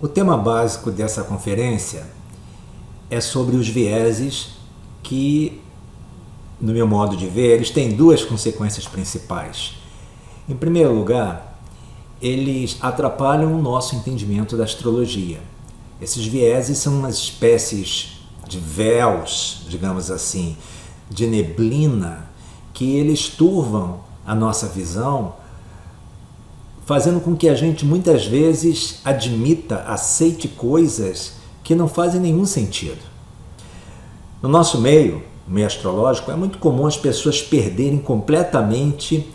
O tema básico dessa conferência é sobre os vieses que, no meu modo de ver, eles têm duas consequências principais. Em primeiro lugar, eles atrapalham o nosso entendimento da astrologia. Esses vieses são umas espécies de véus, digamos assim, de neblina, que eles turvam a nossa visão, fazendo com que a gente muitas vezes admita, aceite coisas que não fazem nenhum sentido. No nosso meio astrológico, é muito comum as pessoas perderem completamente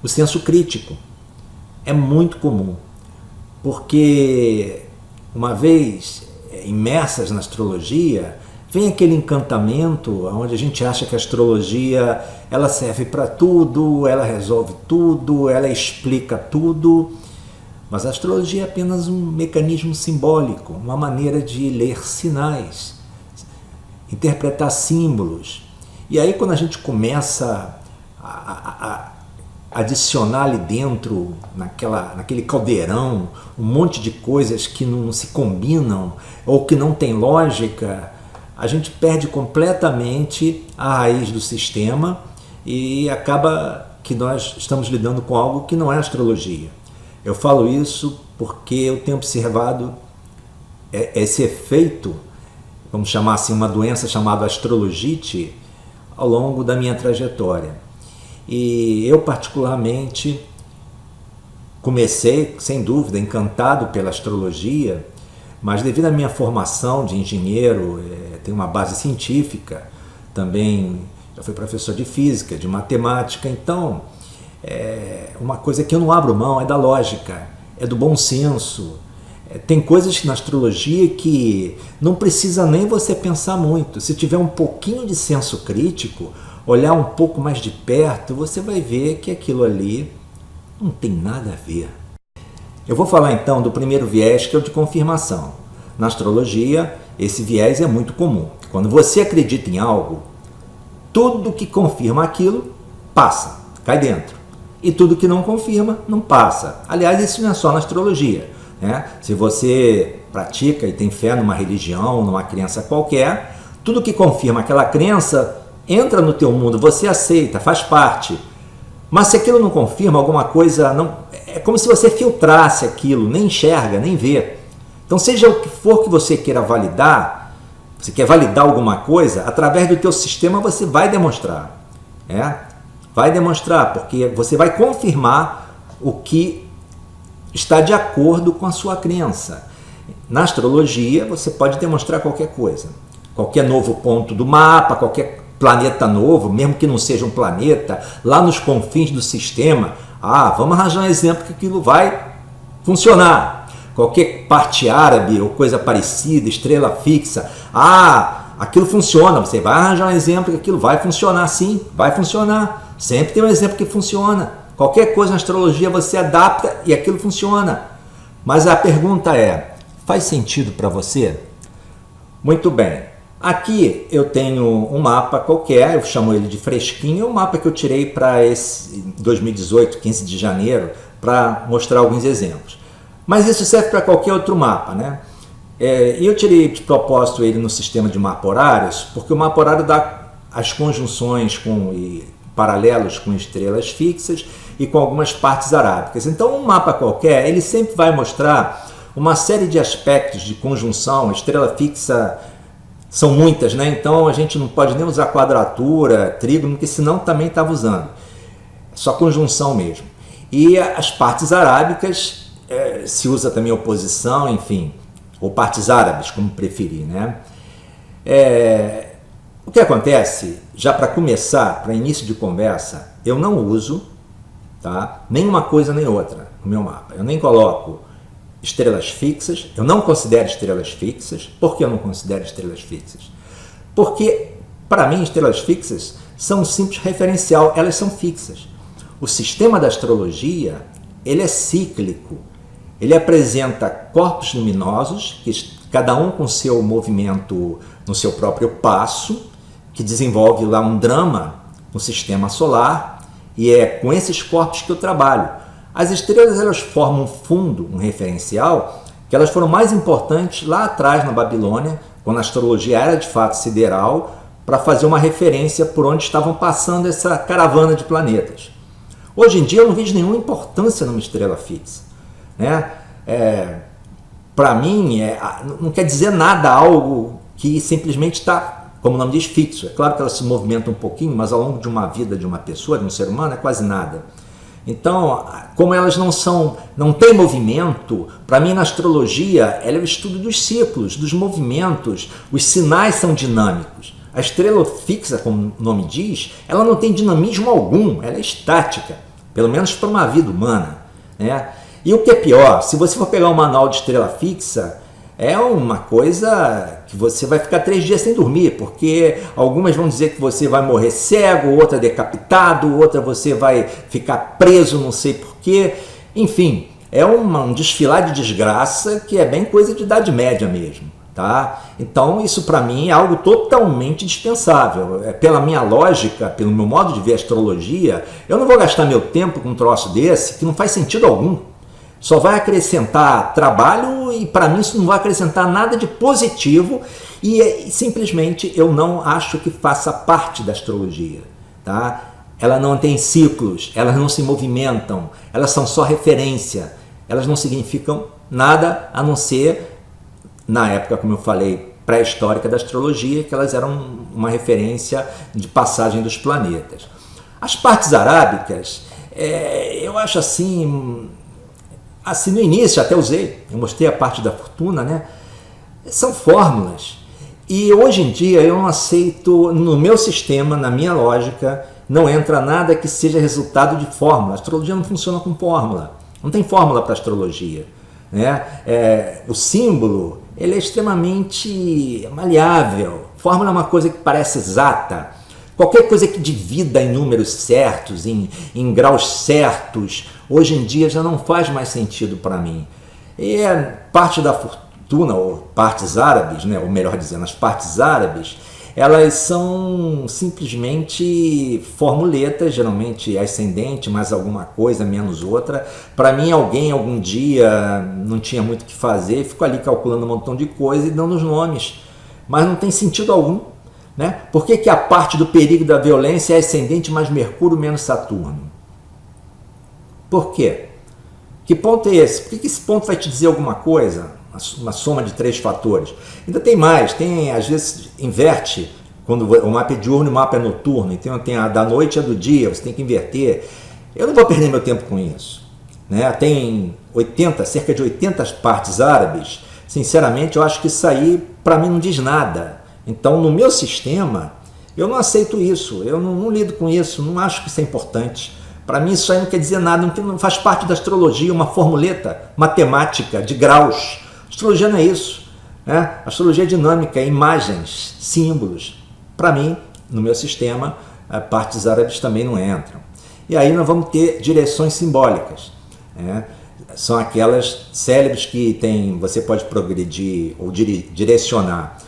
o senso crítico. É muito comum, porque uma vez imersas na astrologia, vem aquele encantamento onde a gente acha que a astrologia ela serve para tudo, ela resolve tudo, ela explica tudo. Mas a astrologia é apenas um mecanismo simbólico, uma maneira de ler sinais, interpretar símbolos. E aí quando a gente começa a adicionar ali dentro, naquele caldeirão, um monte de coisas que não se combinam ou que não tem lógica, a gente perde completamente a raiz do sistema e acaba que nós estamos lidando com algo que não é astrologia. Eu falo isso porque eu tenho observado esse efeito, vamos chamar assim, uma doença chamada astrologite, ao longo da minha trajetória. E eu particularmente comecei, sem dúvida, encantado pela astrologia, mas devido à minha formação de engenheiro, tenho uma base científica, também já fui professor de física, de matemática, então uma coisa que eu não abro mão é da lógica, é do bom senso. Tem coisas na astrologia que não precisa nem você pensar muito. Se tiver um pouquinho de senso crítico, olhar um pouco mais de perto, você vai ver que aquilo ali não tem nada a ver. Eu vou falar então do primeiro viés, que é o de confirmação. Na astrologia, esse viés é muito comum. Quando você acredita em algo, tudo que confirma aquilo passa, cai dentro. E tudo que não confirma, não passa. Aliás, isso não é só na astrologia, né? Se você pratica e tem fé numa religião, numa crença qualquer, tudo que confirma aquela crença entra no teu mundo, você aceita, faz parte. Mas se aquilo não confirma alguma coisa, é como se você filtrasse aquilo, nem enxerga, nem vê. Então seja o que for que você queira validar, você quer validar alguma coisa, através do teu sistema você vai demonstrar. Vai demonstrar, porque você vai confirmar o que está de acordo com a sua crença. Na astrologia você pode demonstrar qualquer coisa, qualquer novo ponto do mapa, qualquer planeta novo, mesmo que não seja um planeta, lá nos confins do sistema, vamos arranjar um exemplo que aquilo vai funcionar. Qualquer parte árabe ou coisa parecida, estrela fixa, aquilo funciona, você vai arranjar um exemplo que aquilo vai funcionar, sim, vai funcionar. Sempre tem um exemplo que funciona. Qualquer coisa na astrologia você adapta e aquilo funciona. Mas a pergunta é, faz sentido para você? Muito bem. Aqui eu tenho um mapa qualquer, eu chamo ele de fresquinho, é um mapa que eu tirei para esse 2018, 15 de janeiro, para mostrar alguns exemplos. Mas isso serve para qualquer outro mapa, né? E eu tirei de propósito ele no sistema de mapa horários, porque o mapa horário dá as conjunções paralelos com estrelas fixas e com algumas partes arábicas. Então um mapa qualquer, ele sempre vai mostrar uma série de aspectos de conjunção, estrela fixa. São muitas, né? Então a gente não pode nem usar quadratura, trígono, porque senão também estava usando. É só conjunção mesmo. E as partes arábicas, se usa também oposição, enfim, ou partes árabes, como preferir, né? O que acontece, já para começar, para início de conversa, eu não uso, nem uma coisa nem outra no meu mapa. Eu nem coloco estrelas fixas, eu não considero estrelas fixas. Por que eu não considero estrelas fixas? Porque, para mim, estrelas fixas são um simples referencial, elas são fixas. O sistema da astrologia, ele é cíclico, ele apresenta corpos luminosos, cada um com seu movimento no seu próprio passo, que desenvolve lá um drama no sistema solar, e é com esses corpos que eu trabalho. As estrelas, elas formam um fundo, um referencial, que elas foram mais importantes lá atrás na Babilônia, quando a astrologia era de fato sideral, para fazer uma referência por onde estavam passando essa caravana de planetas. Hoje em dia eu não vejo nenhuma importância numa estrela fixa, né? Para mim, não quer dizer nada algo que simplesmente está, como o nome diz, fixo. É claro que ela se movimenta um pouquinho, mas ao longo de uma vida de uma pessoa, de um ser humano, é quase nada. Então, como elas não têm movimento, para mim na astrologia, ela é o estudo dos ciclos, dos movimentos, os sinais são dinâmicos. A estrela fixa, como o nome diz, ela não tem dinamismo algum, ela é estática, pelo menos para uma vida humana, né? E o que é pior, se você for pegar um manual de estrela fixa, é uma coisa que você vai ficar 3 dias sem dormir, porque algumas vão dizer que você vai morrer cego, outra decapitado, outra você vai ficar preso, não sei porquê. Enfim, é um desfilar de desgraça que é bem coisa de Idade Média mesmo. Tá? Então isso para mim é algo totalmente dispensável. Pela minha lógica, pelo meu modo de ver a astrologia, eu não vou gastar meu tempo com um troço desse que não faz sentido algum. Só vai acrescentar trabalho e para mim isso não vai acrescentar nada de positivo e simplesmente eu não acho que faça parte da astrologia. Tá? Ela não tem ciclos, elas não se movimentam, elas são só referência, elas não significam nada a não ser, na época, como eu falei, pré-histórica da astrologia, que elas eram uma referência de passagem dos planetas. As partes arábicas, eu acho assim no início até usei, eu mostrei a parte da fortuna, né? São fórmulas. E hoje em dia eu não aceito, no meu sistema, na minha lógica, não entra nada que seja resultado de fórmula. A astrologia não funciona com fórmula. Não tem fórmula para astrologia, né? O símbolo, ele é extremamente maleável. Fórmula é uma coisa que parece exata. Qualquer coisa que divida em números certos, em graus certos, hoje em dia já não faz mais sentido para mim. E parte da fortuna, ou partes árabes, né? Ou melhor dizendo, as partes árabes, elas são simplesmente formuletas, geralmente ascendente, mais alguma coisa, menos outra. Para mim, alguém algum dia não tinha muito o que fazer, ficou ali calculando um montão de coisa e dando os nomes, mas não tem sentido algum. Né? Por que a parte do perigo da violência é ascendente mais Mercúrio menos Saturno? Por quê? Que ponto é esse? Por que esse ponto vai te dizer alguma coisa? Uma soma de 3 fatores. Ainda tem mais, às vezes inverte, quando o mapa é diurno e o mapa é noturno, então tem a da noite e a do dia, você tem que inverter. Eu não vou perder meu tempo com isso. Né? Tem cerca de 80 partes árabes, sinceramente eu acho que isso aí para mim não diz nada. Então, no meu sistema, eu não aceito isso, eu não lido com isso, não acho que isso é importante. Para mim, isso aí não quer dizer nada, não faz parte da astrologia, uma formuleta matemática de graus. Astrologia não é isso. Né? Astrologia é dinâmica, imagens, símbolos. Para mim, no meu sistema, partes árabes também não entram. E aí nós vamos ter direções simbólicas. Né? São aquelas célebres que você pode progredir ou direcionar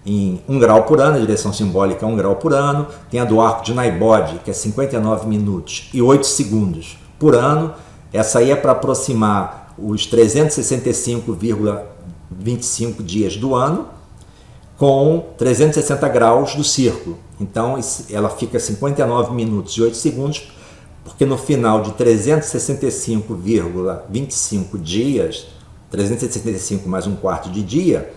em 1 grau por ano, a direção simbólica é 1 grau por ano. Tem a do arco de Naibod, que é 59 minutos e 8 segundos por ano. Essa aí é para aproximar os 365,25 dias do ano com 360 graus do círculo. Então ela fica 59 minutos e 8 segundos, porque no final de 365,25 dias, 365 mais um quarto de dia,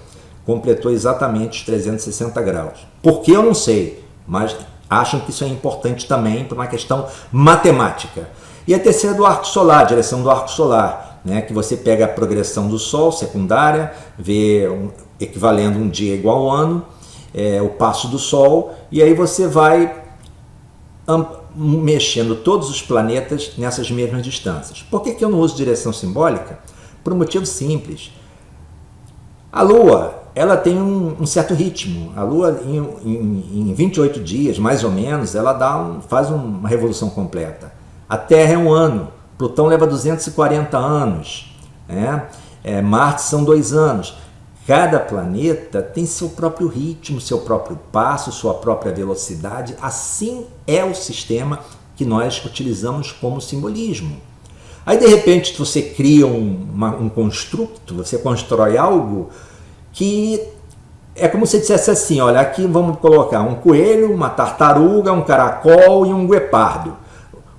completou exatamente os 360 graus. Por que eu não sei, mas acham que isso é importante também para uma questão matemática. E a terceira do arco solar, a direção do arco solar, né, que você pega a progressão do Sol, secundária, vê equivalendo um dia igual ao ano, o passo do Sol, e aí você vai mexendo todos os planetas nessas mesmas distâncias. Por que eu não uso direção simbólica? Por um motivo simples. A Lua, ela tem um certo ritmo. A Lua, em 28 dias, mais ou menos, ela faz uma revolução completa. A Terra é 1 ano, Plutão leva 240 anos, né? Marte são 2 anos. Cada planeta tem seu próprio ritmo, seu próprio passo, sua própria velocidade. Assim é o sistema que nós utilizamos como simbolismo. Aí de repente você cria um construto, você constrói algo que é como se dissesse assim, olha, aqui vamos colocar um coelho, uma tartaruga, um caracol e um guepardo.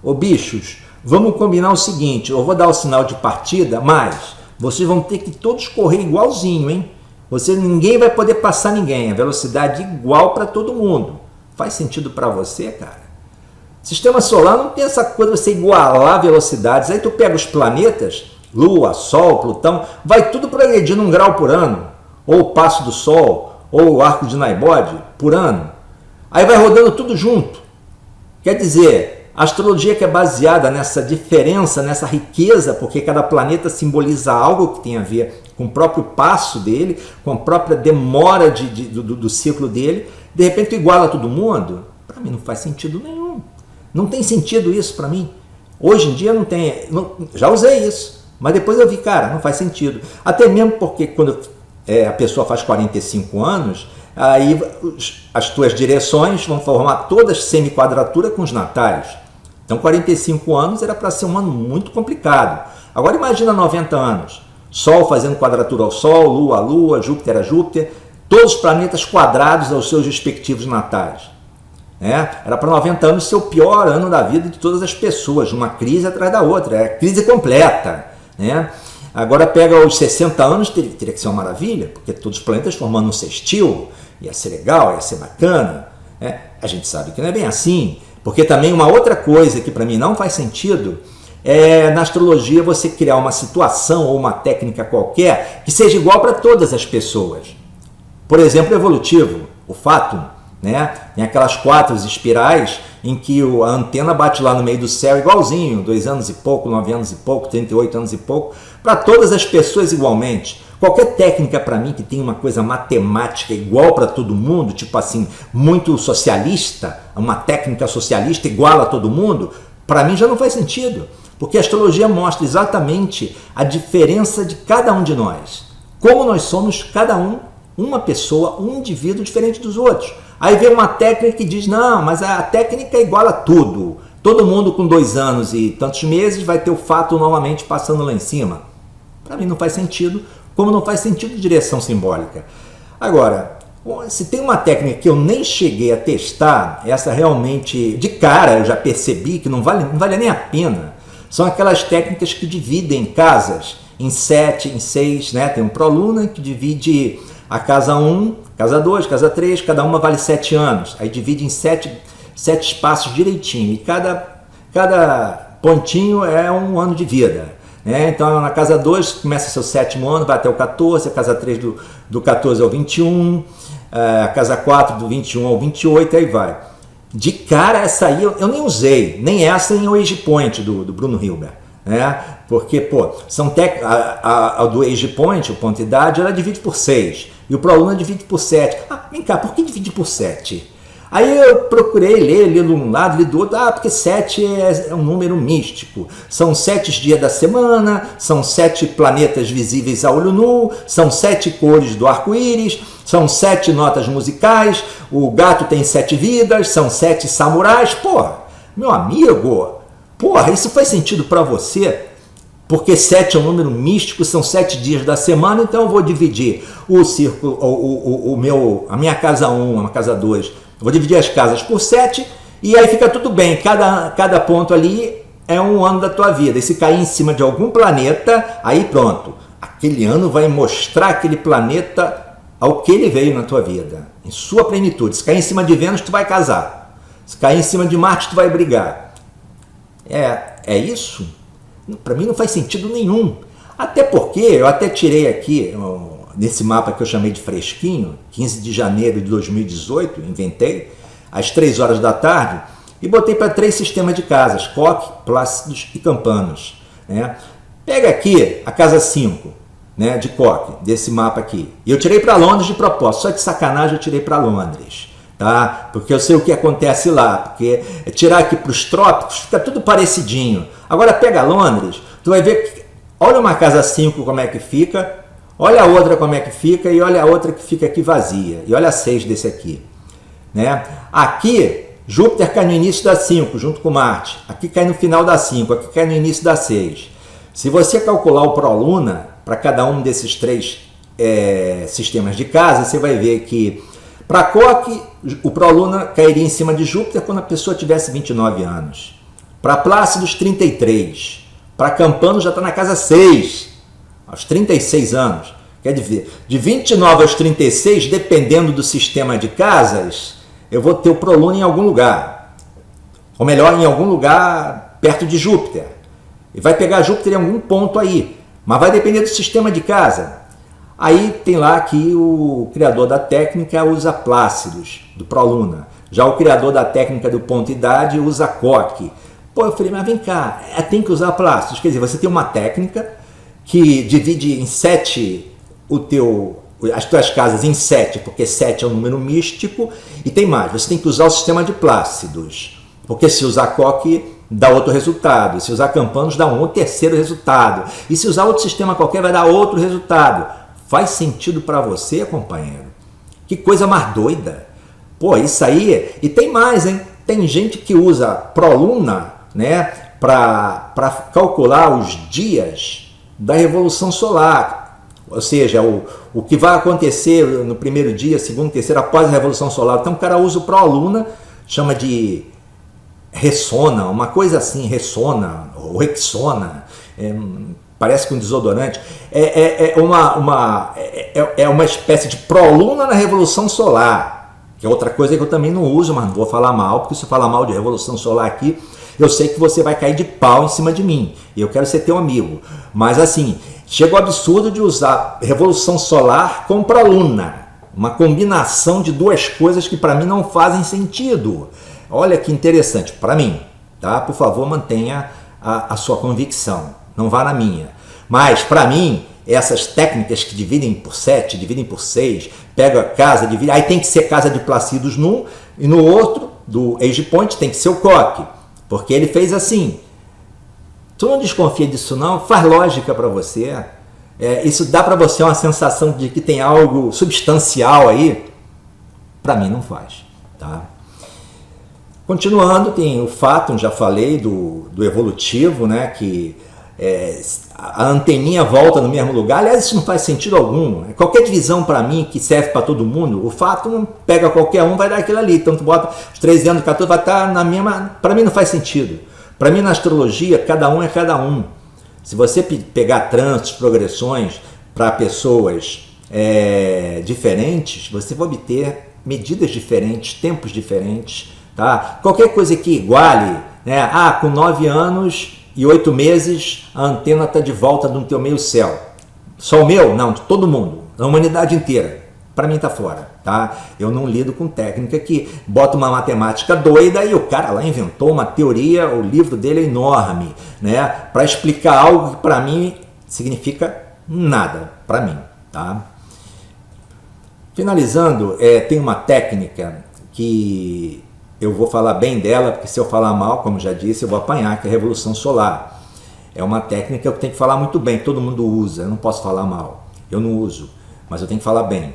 Ô bichos, vamos combinar o seguinte, eu vou dar o sinal de partida, mas vocês vão ter que todos correr igualzinho, hein? Ninguém vai poder passar ninguém, a velocidade igual para todo mundo. Faz sentido para você, cara? Sistema solar não tem essa coisa de você igualar velocidades. Aí tu pega os planetas, Lua, Sol, Plutão, vai tudo progredindo 1 grau por ano. Ou o passo do Sol, ou o arco de Naibode por ano. Aí vai rodando tudo junto. Quer dizer, a astrologia que é baseada nessa diferença, nessa riqueza, porque cada planeta simboliza algo que tem a ver com o próprio passo dele, com a própria demora do ciclo dele, de repente iguala todo mundo, para mim não faz sentido nenhum. Não tem sentido isso para mim. Hoje em dia não tem, já usei isso, mas depois eu vi, cara, não faz sentido. Até mesmo porque quando a pessoa faz 45 anos, aí as tuas direções vão formar todas semi-quadratura com os natais. Então 45 anos era para ser um ano muito complicado. Agora imagina 90 anos, Sol fazendo quadratura ao Sol, Lua a Lua, Júpiter a Júpiter, todos os planetas quadrados aos seus respectivos natais. Era para 90 anos ser o pior ano da vida de todas as pessoas, uma crise atrás da outra, crise completa. Agora pega os 60 anos, teria que ser uma maravilha, porque todos os planetas formando um sextil, ia ser legal, ia ser bacana. A gente sabe que não é bem assim, porque também uma outra coisa que para mim não faz sentido é na astrologia você criar uma situação ou uma técnica qualquer que seja igual para todas as pessoas. Por exemplo, evolutivo, o fato, tem aquelas 4 espirais em que a antena bate lá no meio do céu igualzinho, 2 anos e pouco, 9 anos e pouco, 38 anos e pouco, para todas as pessoas igualmente. Qualquer técnica para mim que tem uma coisa matemática igual para todo mundo, tipo assim, muito socialista, uma técnica socialista igual a todo mundo, para mim já não faz sentido, porque a astrologia mostra exatamente a diferença de cada um de nós, como nós somos cada um, uma pessoa, um indivíduo diferente dos outros. Aí vem uma técnica que diz, não, mas a técnica é igual a tudo. Todo mundo com 2 anos e tantos meses vai ter o fato novamente passando lá em cima. Para mim não faz sentido, como não faz sentido direção simbólica. Agora, se tem uma técnica que eu nem cheguei a testar, essa realmente, de cara, eu já percebi que não vale nem a pena. São aquelas técnicas que dividem casas em 7, em 6, Tem um ProLuna que divide a casa 1, casa 2, casa 3, cada uma vale 7 anos. Aí divide em 7 espaços direitinho. E cada pontinho é um ano de vida. Então na casa 2 começa seu 7º ano, vai até o 14, a casa 3 do 14 ao 21, a casa 4 do 21 ao 28, aí vai. De cara essa aí eu nem usei, nem essa nem o Age Point do Bruno Hilbert. Porque, são a do Age Point, o ponto de idade, ela divide por 6. E o ProLuna divide por 7. Vem cá, por que divide por 7? Aí eu procurei ler, li de um lado, li do outro. Porque 7 é um número místico. São 7 dias da semana, são 7 planetas visíveis a olho nu, são 7 cores do arco-íris, são 7 notas musicais, o gato tem 7 vidas, são 7 samurais. Meu amigo, isso faz sentido para você? Porque 7 é um número místico, são 7 dias da semana, então eu vou dividir o círculo, a minha casa 1, a casa 2, eu vou dividir as casas por 7 e aí fica tudo bem, cada ponto ali é um ano da tua vida. E se cair em cima de algum planeta, aí pronto, aquele ano vai mostrar aquele planeta ao que ele veio na tua vida, em sua plenitude. Se cair em cima de Vênus, tu vai casar. Se cair em cima de Marte, tu vai brigar. É isso? Para mim não faz sentido nenhum. Até porque eu até tirei aqui, nesse mapa que eu chamei de fresquinho, 15 de janeiro de 2018, inventei, às 3 horas da tarde, e botei para 3 sistemas de casas, Coque, Plácidos e Campanos. Pega aqui a casa 5, de Coque, desse mapa aqui. E eu tirei para Londres de propósito, só de sacanagem eu tirei para Londres. Porque eu sei o que acontece lá, porque tirar aqui para os trópicos fica tudo parecidinho. Agora pega Londres, tu vai ver, olha uma casa 5 como é que fica, olha a outra como é que fica e olha a outra que fica aqui vazia, e olha a 6 desse aqui. Aqui, Júpiter cai no início da 5, junto com Marte, aqui cai no final da 5, aqui cai no início da 6. Se você calcular o ProLuna para cada um desses três sistemas de casa, você vai ver que para Koch, o ProLuna cairia em cima de Júpiter quando a pessoa tivesse 29 anos. Para Plácidos, 33. Para Campano já está na casa 6, aos 36 anos. Quer dizer, de 29 aos 36, dependendo do sistema de casas, eu vou ter o ProLuna em algum lugar. Ou melhor, em algum lugar perto de Júpiter. E vai pegar Júpiter em algum ponto aí. Mas vai depender do sistema de casa. Aí tem lá que o criador da técnica usa Plácidos, do ProLuna. Já o criador da técnica do ponto-idade usa Koch. Pô, eu falei, mas vem cá, tem que usar Plácidos. Quer dizer, você tem uma técnica que divide em 7 as tuas casas em 7, porque 7 é um número místico, e tem mais, você tem que usar o sistema de Plácidos, porque se usar Koch dá outro resultado, se usar Campanos dá um terceiro resultado, e se usar outro sistema qualquer vai dar outro resultado. Faz sentido para você, companheiro? Que coisa mais doida! Pô, isso aí... E tem mais, hein? Tem gente que usa ProLuna, né, para calcular os dias da Revolução Solar. Ou seja, o que vai acontecer no primeiro dia, segundo, terceiro, após a Revolução Solar. Então o cara usa o ProLuna, chama de Ressona, uma coisa assim, Ressona, ou Rexona, parece com desodorante. É uma espécie de ProLuna na Revolução Solar, que é outra coisa que eu também não uso, mas não vou falar mal, porque se eu falar mal de Revolução Solar aqui, eu sei que você vai cair de pau em cima de mim, e eu quero ser teu amigo. Mas assim, chega o absurdo de usar Revolução Solar com ProLuna, uma combinação de duas coisas que para mim não fazem sentido. Olha que interessante, para mim, tá? Por favor, mantenha a sua convicção, não vá na minha. Mas, para mim, essas técnicas que dividem por 7, dividem por 6, pega a casa, divide, aí tem que ser casa de Plácidos num, e no outro, do Age Point, tem que ser o Koch, porque ele fez assim. Tu não desconfia disso não? Faz lógica para você. Isso dá para você uma sensação de que tem algo substancial aí? Para mim não faz, tá? Continuando, tem o fato, já falei, do evolutivo, né, que a anteninha volta no mesmo lugar. Aliás, isso não faz sentido algum. Qualquer divisão para mim que serve para todo mundo, o fato não pega qualquer um, vai dar aquilo ali. Então tu bota os 13 anos, 14, vai estar na mesma... Para mim não faz sentido. Para mim na astrologia, cada um é cada um. Se você pegar trânsitos, progressões para pessoas diferentes, você vai obter medidas diferentes, tempos diferentes. Tá? Qualquer coisa que iguale, né? Com 9 anos e 8 meses a antena está de volta no teu meio céu. Só o meu? Não, de todo mundo, da humanidade inteira. Para mim está fora. Tá? Eu não lido com técnica que bota uma matemática doida e o cara lá inventou uma teoria, o livro dele é enorme, né? Para explicar algo que para mim significa nada, para mim. Tá? Finalizando, tem uma técnica que... eu vou falar bem dela, porque se eu falar mal, como já disse, eu vou apanhar, que é a Revolução Solar. É uma técnica que eu tenho que falar muito bem, todo mundo usa, eu não posso falar mal. Eu não uso, mas eu tenho que falar bem.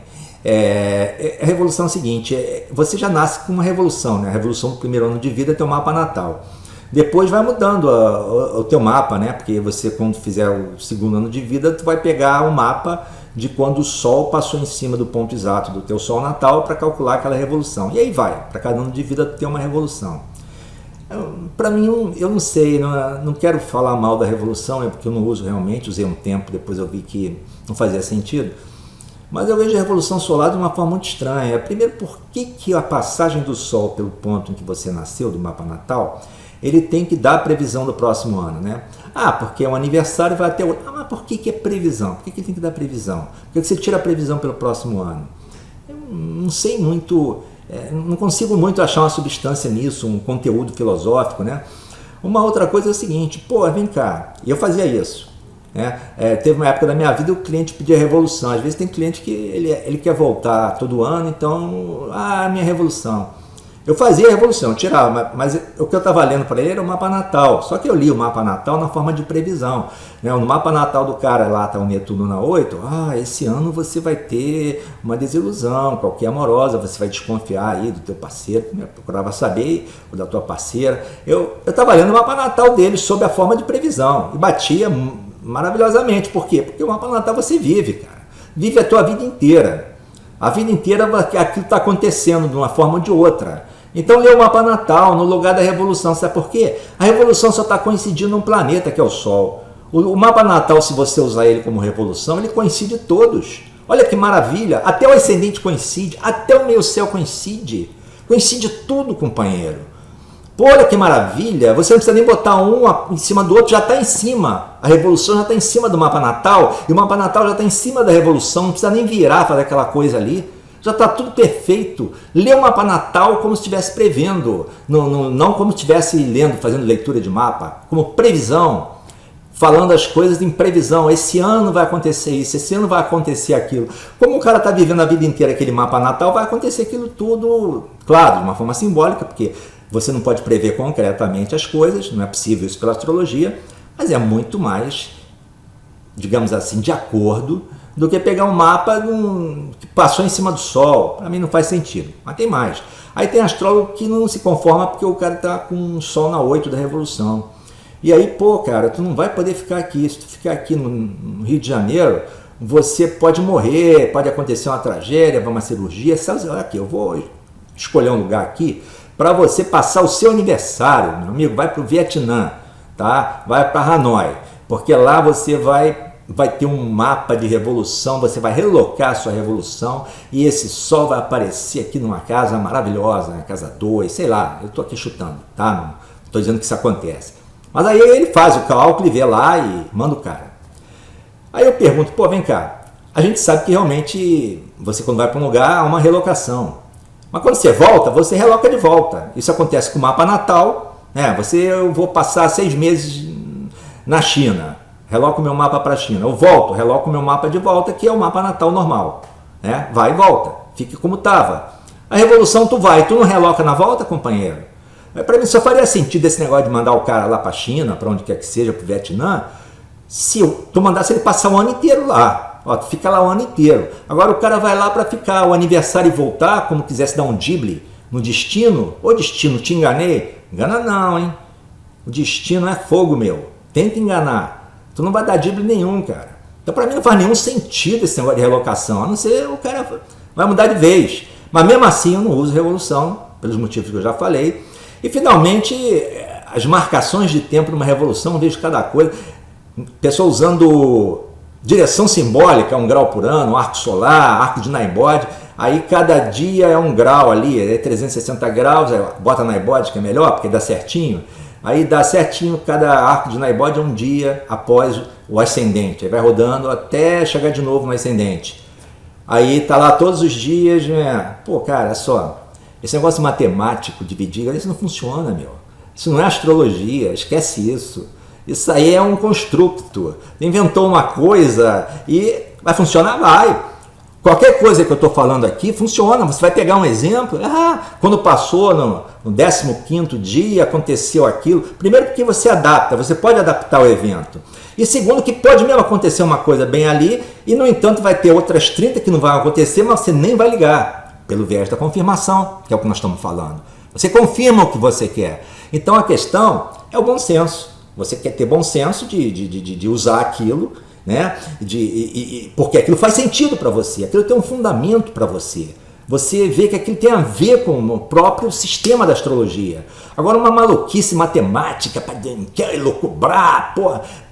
A revolução é o seguinte, você já nasce com uma revolução, né? A revolução do primeiro ano de vida é teu mapa natal. Depois vai mudando o teu mapa, né? Porque você, quando fizer o segundo ano de vida, tu vai pegar o mapa de quando o Sol passou em cima do ponto exato do teu Sol natal para calcular aquela revolução. E aí vai, para cada ano de vida ter uma revolução. Para mim, eu não sei, não quero falar mal da revolução, porque eu não uso realmente, usei um tempo, depois eu vi que não fazia sentido. Mas eu vejo a Revolução Solar de uma forma muito estranha. Primeiro, por que a passagem do Sol pelo ponto em que você nasceu, do mapa natal, ele tem que dar a previsão do próximo ano, né? Porque é um aniversário, vai até o... mas por que é previsão? Por que ele tem que dar previsão? Por que você tira a previsão pelo próximo ano? Eu não sei muito, não consigo muito achar uma substância nisso, um conteúdo filosófico, né? Uma outra coisa é o seguinte, vem cá, e eu fazia isso, né? Teve uma época da minha vida o cliente pedia revolução. Às vezes tem cliente que ele quer voltar todo ano, então, minha revolução. Eu fazia a revolução, eu tirava, mas o que eu estava lendo para ele era o mapa natal. Só que eu li o mapa natal na forma de previsão. Né? No mapa natal do cara lá está o Netuno na 8, esse ano você vai ter uma desilusão, qualquer amorosa, você vai desconfiar aí do teu parceiro, né? Procurava saber, ou da tua parceira. Eu estava lendo o mapa natal dele sob a forma de previsão e batia maravilhosamente. Por quê? Porque o mapa natal você vive, cara. Vive a tua vida inteira. A vida inteira aquilo está acontecendo de uma forma ou de outra. Então lê o mapa natal no lugar da revolução. Sabe por quê? A revolução só está coincidindo num planeta que é o Sol. O mapa natal, se você usar ele como revolução, ele coincide todos. Olha que maravilha. Até o ascendente coincide, até o meio céu coincide. Coincide tudo, companheiro. Pô, olha que maravilha. Você não precisa nem botar um em cima do outro, já está em cima. A revolução já está em cima do mapa natal e o mapa natal já está em cima da revolução. Não precisa nem virar, fazer aquela coisa ali. Já está tudo perfeito. Lê o mapa natal como se estivesse prevendo, não como se estivesse lendo, fazendo leitura de mapa, como previsão, falando as coisas em previsão. Esse ano vai acontecer isso, esse ano vai acontecer aquilo. Como o cara está vivendo a vida inteira aquele mapa natal, vai acontecer aquilo tudo, claro, de uma forma simbólica, porque você não pode prever concretamente as coisas, não é possível isso pela astrologia, mas é muito mais, digamos assim, de acordo do que pegar um mapa que passou em cima do Sol. Para mim não faz sentido, mas tem mais. Aí tem astrólogo que não se conforma porque o cara está com o Sol na 8 da Revolução. E aí, pô, cara, tu não vai poder ficar aqui. Se tu ficar aqui no Rio de Janeiro, você pode morrer, pode acontecer uma tragédia, uma cirurgia. Sabe, olha aqui, eu vou escolher um lugar aqui para você passar o seu aniversário, meu amigo. Vai para o Vietnã, tá? Vai para Hanoi, porque lá você vai ter um mapa de revolução, você vai relocar a sua revolução e esse Sol vai aparecer aqui numa casa maravilhosa, né? Casa 2, sei lá, eu estou aqui chutando, tá? Não estou dizendo que isso acontece. Mas aí ele faz o cálculo e vê lá e manda o cara. Aí eu pergunto, pô, vem cá, a gente sabe que realmente você quando vai para um lugar há uma relocação. Mas quando você volta, você reloca de volta. Isso acontece com o mapa natal, né? Eu vou passar 6 meses na China. Reloco o meu mapa para a China, eu volto, reloco o meu mapa de volta, que é o mapa natal normal, né? Vai e volta, fique como estava. A revolução tu não reloca na volta, companheiro? Para mim só faria sentido esse negócio de mandar o cara lá para a China, para onde quer que seja, para o Vietnã, se tu mandasse ele passar o ano inteiro lá. Ó, tu fica lá o ano inteiro. Agora o cara vai lá para ficar o aniversário e voltar, como quisesse dar um drible no destino. Ô destino, te enganei? Engana não, hein? O destino é fogo, meu. Tenta enganar. Tu não vai dar drible nenhum, cara. Então, para mim, não faz nenhum sentido esse negócio de relocação, a não ser o cara vai mudar de vez. Mas, mesmo assim, eu não uso revolução, pelos motivos que eu já falei. E, finalmente, as marcações de tempo numa revolução, eu vejo cada coisa. Pessoa usando direção simbólica, 1 grau por ano, arco solar, arco de Naibode. Aí, cada dia é 1 grau ali, é 360 graus, bota Naibode, que é melhor, porque dá certinho. Aí dá certinho, cada arco de Naibode é um dia após o ascendente. Aí vai rodando até chegar de novo no ascendente. Aí tá lá todos os dias, né? Pô, cara, é só. Esse negócio matemático, dividir, isso não funciona, meu. Isso não é astrologia, esquece isso. Isso aí é um construto. Inventou uma coisa e vai funcionar? Vai. Qualquer coisa que eu estou falando aqui funciona. Você vai pegar um exemplo, quando passou no 15º dia, aconteceu aquilo. Primeiro porque você adapta, você pode adaptar o evento. E segundo que pode mesmo acontecer uma coisa bem ali e, no entanto, vai ter outras 30 que não vão acontecer, mas você nem vai ligar, pelo viés da confirmação, que é o que nós estamos falando. Você confirma o que você quer. Então a questão é o bom senso. Você quer ter bom senso de usar aquilo, né? Porque aquilo faz sentido para você, aquilo tem um fundamento para você. Você vê que aquilo tem a ver com o próprio sistema da astrologia. Agora, uma maluquice matemática para elucubrar,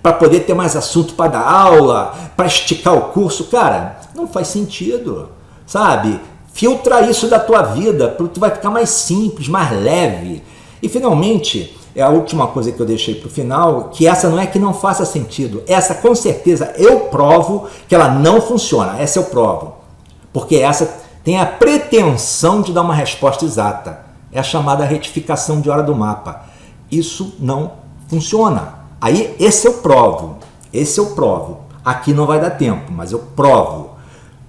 para poder ter mais assunto para dar aula, para esticar o curso, cara, não faz sentido, sabe? Filtra isso da tua vida, porque tu vai ficar mais simples, mais leve. E, finalmente, é a última coisa que eu deixei para o final, que essa não é que não faça sentido. Essa, com certeza, eu provo que ela não funciona. Essa eu provo. Porque essa tem a pretensão de dar uma resposta exata. É a chamada retificação de hora do mapa. Isso não funciona. Aí, esse eu provo. Esse eu provo. Aqui não vai dar tempo, mas eu provo.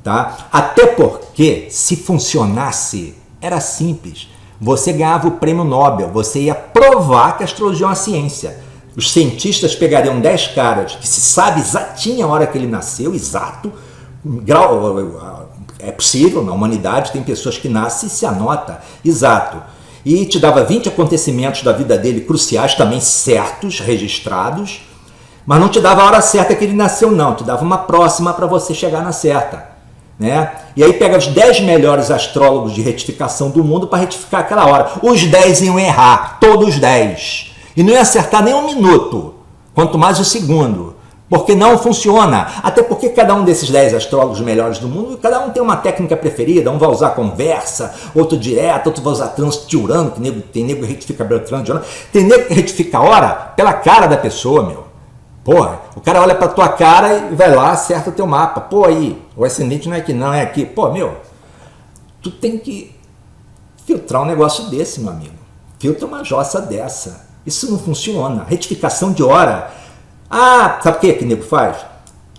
Tá? Até porque, se funcionasse, era simples. você ganhava o prêmio Nobel, você ia provar que a astrologia é uma ciência. Os cientistas pegariam 10 caras que se sabe exatinha a hora que ele nasceu, exato, é possível, na humanidade tem pessoas que nascem e se anota, exato. E te dava 20 acontecimentos da vida dele cruciais, também certos, registrados, mas não te dava a hora certa que ele nasceu não, te dava uma próxima para você chegar na certa. Né? E aí pega os 10 melhores astrólogos de retificação do mundo para retificar aquela hora. Os 10 iam errar, todos os 10. E não ia acertar nem um minuto, quanto mais o segundo. Porque não funciona. Até porque cada um desses 10 astrólogos melhores do mundo, cada um tem uma técnica preferida. Um vai usar conversa, outro direto, outro vai usar transtiurando, que tem nego que retifica transtiurando. Tem nego que retifica a hora pela cara da pessoa, meu. Porra, o cara olha pra tua cara e vai lá, acerta o teu mapa. Pô, aí, o ascendente não é aqui, não, é aqui. Pô, meu, tu tem que filtrar um negócio desse, meu amigo. Filtra uma jossa dessa. Isso não funciona. Retificação de hora. Ah, sabe o que nego faz?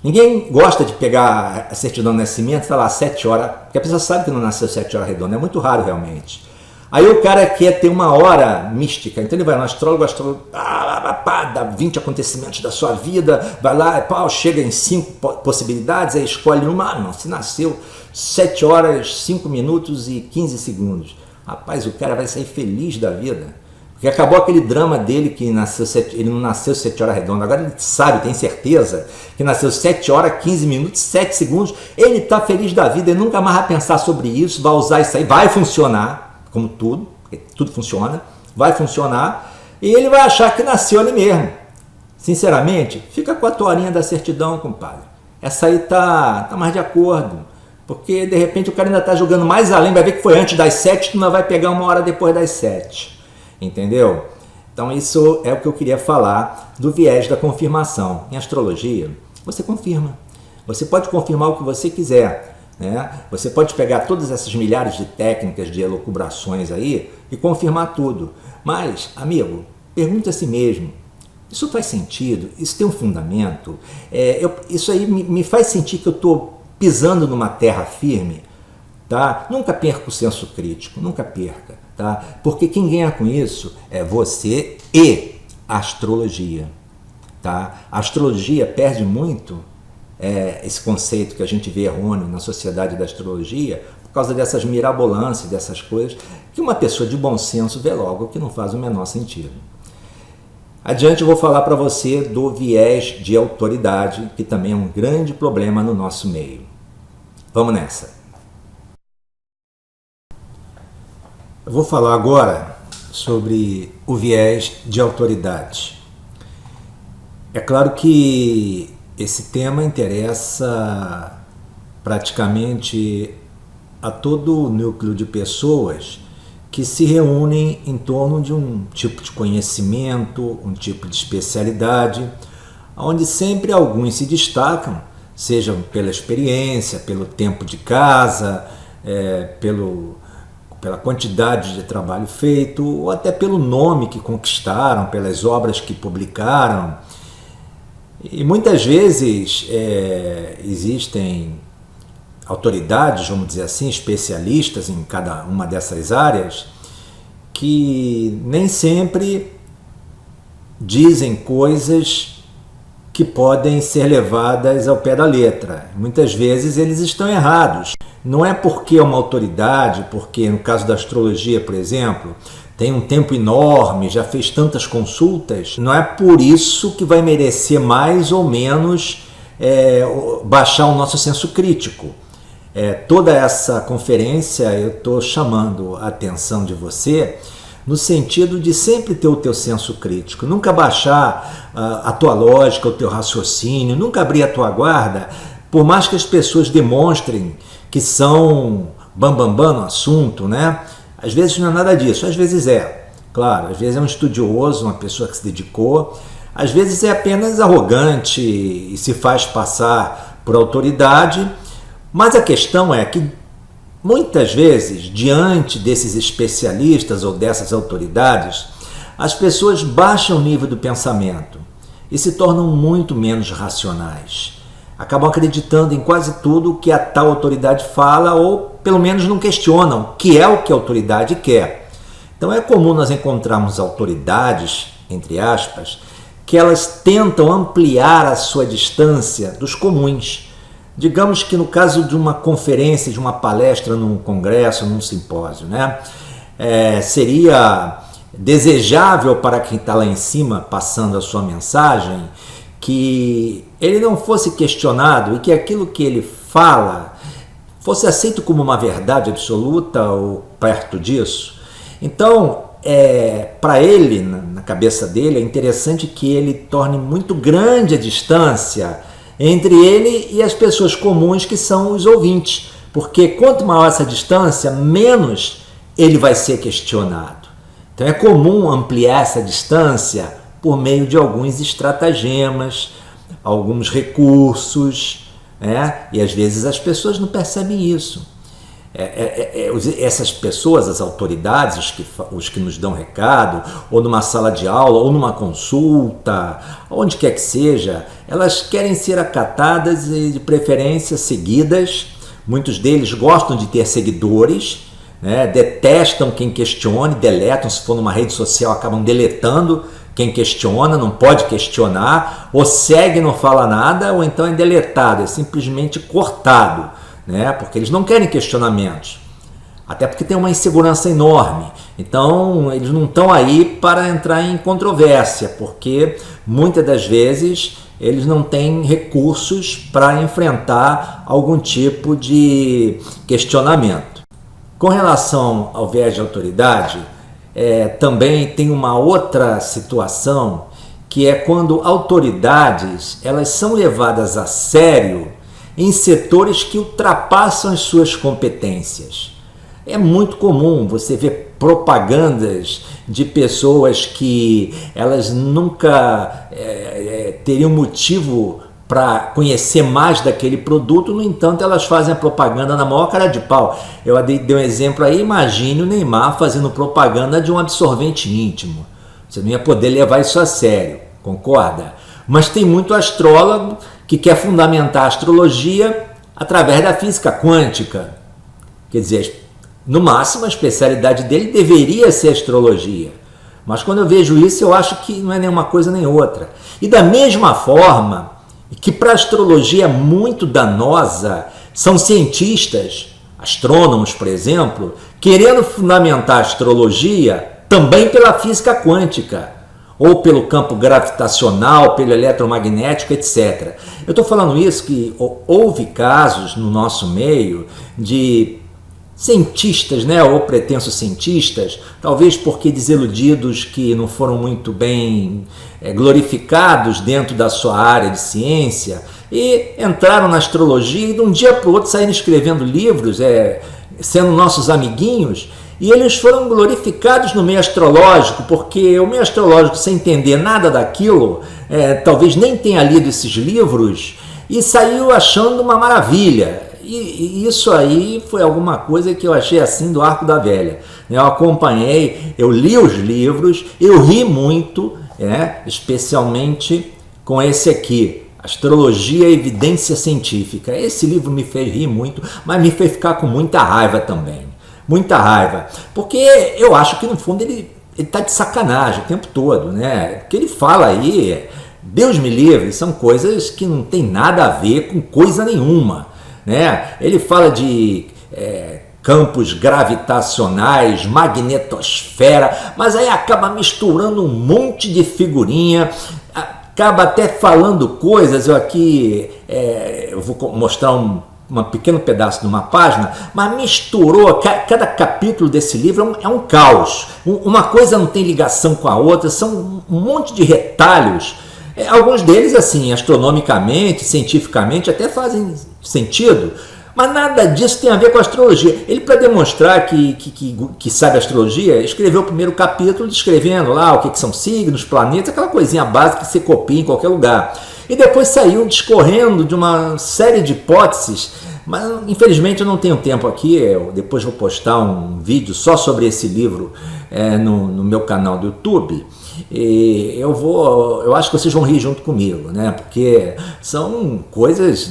Ninguém gosta de pegar a certidão de nascimento e falar 7 horas, porque a pessoa sabe que não nasceu 7 horas redondas, é muito raro realmente. Aí o cara quer ter uma hora mística, então ele vai no astrólogo, dá 20 acontecimentos da sua vida, vai lá, pá, chega em 5 possibilidades, aí escolhe uma, não, se nasceu 7 horas, 5 minutos e 15 segundos. Rapaz, o cara vai sair feliz da vida. Porque acabou aquele drama dele que ele não nasceu 7 horas redondas. Agora ele sabe, tem certeza que nasceu 7 horas, 15 minutos, 7 segundos. Ele está feliz da vida, ele nunca mais vai pensar sobre isso, vai usar isso aí, vai funcionar, como tudo, tudo funciona, vai funcionar, e ele vai achar que nasceu ali mesmo. Sinceramente, fica com a tua horinha da certidão, compadre. Essa aí tá mais de acordo. Porque de repente o cara ainda está jogando mais além, vai ver que foi antes das 7, tu não vai pegar uma hora depois das 7. Entendeu? Então isso é o que eu queria falar do viés da confirmação. Em astrologia, você confirma. Você pode confirmar o que você quiser. Né? Você pode pegar todas essas milhares de técnicas de elucubrações aí e confirmar tudo. Mas, amigo, pergunte a si mesmo. Isso faz sentido? Isso tem um fundamento? Isso aí me faz sentir que eu estou pisando numa terra firme? Tá? Nunca perca o senso crítico, nunca perca. Tá? Porque quem ganha com isso é você e a astrologia. Tá? A astrologia perde muito esse conceito que a gente vê errôneo na sociedade da astrologia por causa dessas mirabolâncias, dessas coisas que uma pessoa de bom senso vê logo que não faz o menor sentido. Adiante eu vou falar para você do viés de autoridade, que também é um grande problema no nosso meio. Vamos nessa! Eu vou falar agora sobre o viés de autoridade. É claro que esse tema interessa praticamente a todo o núcleo de pessoas que se reúnem em torno de um tipo de conhecimento, um tipo de especialidade, onde sempre alguns se destacam, sejam pela experiência, pelo tempo de casa, pela quantidade de trabalho feito, ou até pelo nome que conquistaram, pelas obras que publicaram. E muitas vezes existem autoridades, vamos dizer assim, especialistas em cada uma dessas áreas, que nem sempre dizem coisas que podem ser levadas ao pé da letra. Muitas vezes eles estão errados. Não é porque é uma autoridade, porque no caso da astrologia, por exemplo, tem um tempo enorme, já fez tantas consultas, não é por isso que vai merecer mais ou menos baixar o nosso senso crítico. Toda essa conferência eu estou chamando a atenção de você no sentido de sempre ter o teu senso crítico, nunca baixar a tua lógica, o teu raciocínio, nunca abrir a tua guarda, por mais que as pessoas demonstrem que são bambambam no assunto, né? Às vezes não é nada disso, às vezes claro, às vezes é um estudioso, uma pessoa que se dedicou, às vezes é apenas arrogante e se faz passar por autoridade, mas a questão é que muitas vezes, diante desses especialistas ou dessas autoridades, as pessoas baixam o nível do pensamento e se tornam muito menos racionais. Acabam acreditando em quase tudo que a tal autoridade fala ou pelo menos não questionam que é o que a autoridade quer. Então é comum nós encontrarmos autoridades, entre aspas, que elas tentam ampliar a sua distância dos comuns. Digamos que no caso de uma conferência, de uma palestra num congresso, num simpósio, né? Seria desejável para quem está lá em cima passando a sua mensagem que ele não fosse questionado e que aquilo que ele fala fosse aceito como uma verdade absoluta ou perto disso. Então, para ele, na cabeça dele, é interessante que ele torne muito grande a distância entre ele e as pessoas comuns que são os ouvintes, porque quanto maior essa distância, menos ele vai ser questionado. Então é comum ampliar essa distância por meio de alguns estratagemas, alguns recursos, e às vezes as pessoas não percebem isso. Essas pessoas, as autoridades, os que nos dão recado, ou numa sala de aula, ou numa consulta, onde quer que seja, elas querem ser acatadas e de preferência seguidas. Muitos deles gostam de ter seguidores, detestam quem questione, deletam, se for numa rede social acabam deletando quem questiona, não pode questionar, ou segue e não fala nada, ou então é deletado, é simplesmente cortado, porque eles não querem questionamentos, até porque tem uma insegurança enorme. Então eles não estão aí para entrar em controvérsia, porque muitas das vezes eles não têm recursos para enfrentar algum tipo de questionamento. Com relação ao viés de autoridade, também tem uma outra situação, que é quando autoridades elas são levadas a sério em setores que ultrapassam as suas competências. É muito comum você ver propagandas de pessoas que elas nunca teriam motivo para conhecer mais daquele produto, no entanto elas fazem a propaganda na maior cara de pau. Eu dei um exemplo aí, imagine o Neymar fazendo propaganda de um absorvente íntimo. Você não ia poder levar isso a sério, concorda? Mas tem muito astrólogo que quer fundamentar a astrologia através da física quântica. Quer dizer, no máximo a especialidade dele deveria ser astrologia. Mas quando eu vejo isso, eu acho que não é nenhuma coisa nem outra. E da mesma forma que para a astrologia é muito danosa, são cientistas, astrônomos, por exemplo, querendo fundamentar a astrologia também pela física quântica, ou pelo campo gravitacional, pelo eletromagnético, etc. Eu estou falando isso que houve casos no nosso meio de cientistas, ou pretensos cientistas, talvez porque desiludidos que não foram muito bem glorificados dentro da sua área de ciência, e entraram na astrologia e de um dia para o outro saíram escrevendo livros, sendo nossos amiguinhos, e eles foram glorificados no meio astrológico, porque o meio astrológico, sem entender nada daquilo, talvez nem tenha lido esses livros, e saiu achando uma maravilha. E isso aí foi alguma coisa que eu achei assim do arco da velha. Eu acompanhei, eu li os livros, eu ri muito, especialmente com esse aqui, Astrologia e Evidência Científica. Esse livro me fez rir muito, mas me fez ficar com muita raiva também. Muita raiva, porque eu acho que no fundo ele está de sacanagem o tempo todo, O que ele fala aí, Deus me livre, são coisas que não tem nada a ver com coisa nenhuma, Ele fala de campos gravitacionais, magnetosfera, mas aí acaba misturando um monte de figurinha, acaba até falando coisas. Eu vou mostrar um pequeno pedaço de uma página, mas misturou, cada capítulo desse livro é um caos, uma coisa não tem ligação com a outra, são um monte de retalhos, alguns deles assim, astronomicamente, cientificamente até fazem sentido, mas nada disso tem a ver com a astrologia. Ele, para demonstrar que sabe astrologia, escreveu o primeiro capítulo descrevendo lá o que são signos, planetas, aquela coisinha básica que você copia em qualquer lugar. E depois saiu discorrendo de uma série de hipóteses, mas infelizmente eu não tenho tempo aqui. Eu depois vou postar um vídeo só sobre esse livro no meu canal do YouTube. E eu acho que vocês vão rir junto comigo, né? Porque são coisas,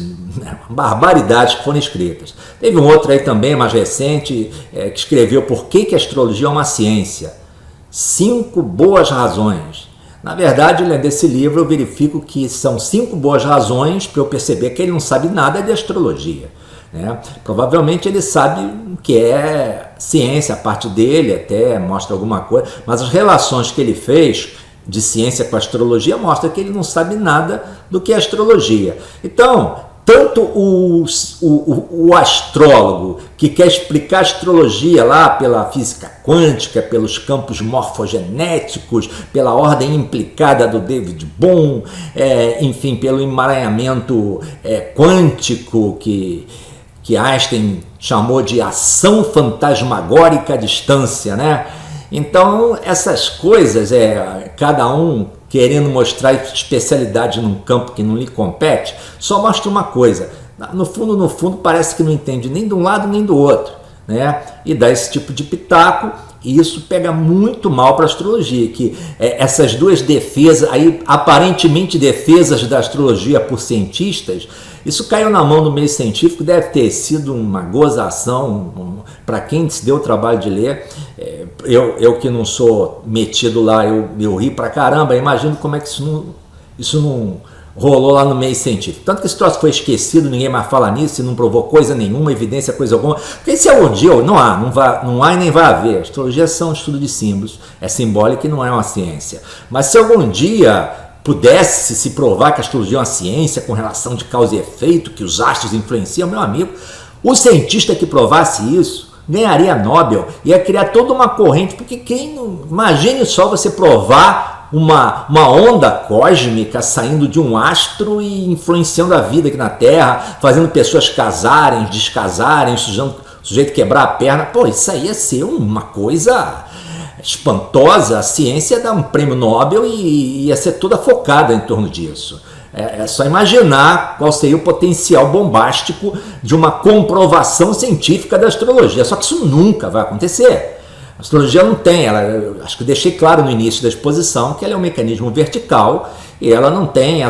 barbaridades que foram escritas. Teve um outro aí também, mais recente, que escreveu Por que a astrologia é uma ciência? 5 boas razões. Na verdade, lendo esse livro, eu verifico que são 5 boas razões para eu perceber que ele não sabe nada de astrologia, né? Provavelmente ele sabe que é ciência, a parte dele até mostra alguma coisa, mas as relações que ele fez de ciência com astrologia mostra que ele não sabe nada do que é astrologia. Então, tanto o astrólogo que quer explicar a astrologia lá pela física quântica, pelos campos morfogenéticos, pela ordem implicada do David Bohm, enfim, pelo emaranhamento quântico que Einstein chamou de ação fantasmagórica à distância, né? Então, essas coisas, cada um querendo mostrar especialidade num campo que não lhe compete, só mostra uma coisa: no fundo, parece que não entende nem de um lado nem do outro, né? E dá esse tipo de pitaco, e isso pega muito mal para a astrologia, que essas duas defesas, aí, aparentemente defesas da astrologia por cientistas, isso caiu na mão do meio científico, deve ter sido uma gozação para quem se deu o trabalho de ler. Eu que não sou metido lá, eu ri pra caramba, imagino como é que isso não rolou lá no meio científico. Tanto que esse troço foi esquecido, ninguém mais fala nisso, e não provou coisa nenhuma, evidência coisa alguma. Porque se algum dia não há e nem vai haver. Astrologia são um estudo de símbolos, é simbólica e não é uma ciência. Mas se algum dia pudesse se provar que a astrologia é uma ciência com relação de causa e efeito, que os astros influenciam, meu amigo, o cientista que provasse isso ganharia Nobel, ia criar toda uma corrente, porque imagine só você provar uma onda cósmica saindo de um astro e influenciando a vida aqui na Terra, fazendo pessoas casarem, descasarem, o sujeito quebrar a perna. Pô, isso aí ia ser uma coisa espantosa. A ciência ia dar um prêmio Nobel e ia ser toda focada em torno disso. É só imaginar qual seria o potencial bombástico de uma comprovação científica da astrologia. Só que isso nunca vai acontecer. A astrologia não tem, acho que eu deixei claro no início da exposição que ela é um mecanismo vertical e ela não tem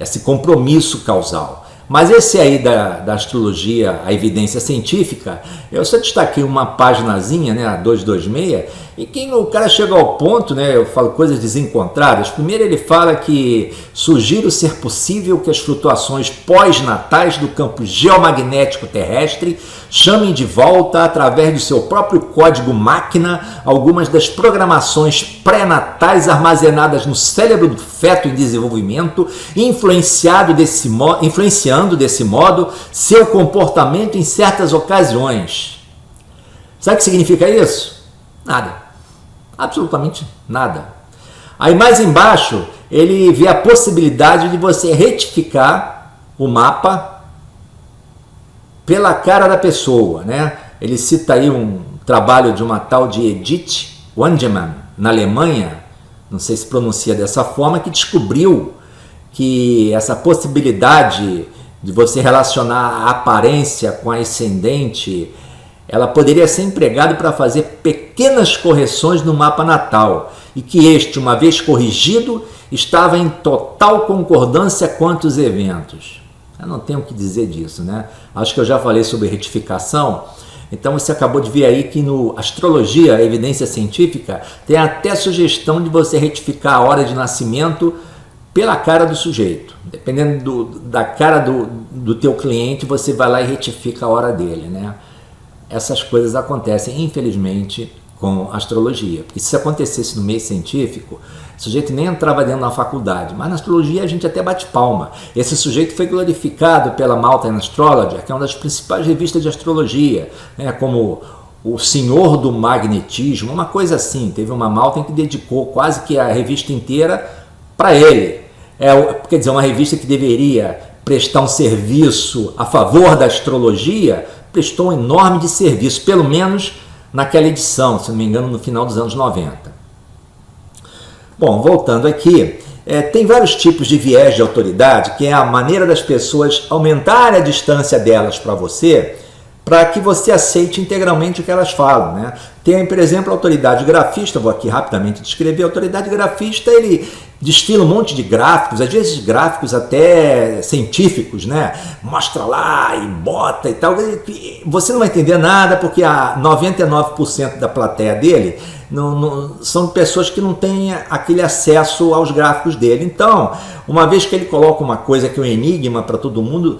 esse compromisso causal. Mas esse aí da astrologia, a evidência científica, eu só destaquei uma paginazinha, né, a 226, e que o cara chega ao ponto, né, eu falo coisas desencontradas. Primeiro ele fala que sugiro ser possível que as flutuações pós-natais do campo geomagnético terrestre chamem de volta, através do seu próprio código máquina, algumas das programações pré-natais armazenadas no cérebro do feto em desenvolvimento, influenciando desse modo seu comportamento em certas ocasiões. Sabe o que significa isso? Nada. Absolutamente nada. Aí mais embaixo ele vê a possibilidade de você retificar o mapa pela cara da pessoa, né? Ele cita aí um trabalho de uma tal de Edith Wangemann, na Alemanha, não sei se pronuncia dessa forma, que descobriu que essa possibilidade de você relacionar a aparência com a ascendente, ela poderia ser empregada para fazer pequenas correções no mapa natal, e que este, uma vez corrigido, estava em total concordância quanto aos eventos. Eu não tenho o que dizer disso, né? Acho que eu já falei sobre retificação. Então você acabou de ver aí que no astrologia, a evidência científica, tem até a sugestão de você retificar a hora de nascimento pela cara do sujeito. Dependendo da cara do teu cliente, você vai lá e retifica a hora dele, né? Essas coisas acontecem, infelizmente, com a astrologia. Porque se acontecesse no meio científico, o sujeito nem entrava dentro da faculdade. Mas na astrologia a gente até bate palma. Esse sujeito foi glorificado pela Mountain Astrologer, que é uma das principais revistas de astrologia, né, como o senhor do magnetismo, uma coisa assim. Teve uma Mountain que dedicou quase que a revista inteira para ele. Quer dizer, uma revista que deveria prestar um serviço a favor da astrologia, prestou um enorme de serviço, pelo menos naquela edição, se não me engano, no final dos anos 90. Bom, voltando aqui, tem vários tipos de viés de autoridade, que é a maneira das pessoas aumentarem a distância delas para você, para que você aceite integralmente o que elas falam, né? Tem, por exemplo, a autoridade grafista, vou aqui rapidamente descrever, a autoridade grafista, ele destila um monte de gráficos, às vezes gráficos até científicos, né? Mostra lá e bota e tal, você não vai entender nada porque a 99% da plateia dele são pessoas que não têm aquele acesso aos gráficos dele. Então, uma vez que ele coloca uma coisa que é um enigma para todo mundo,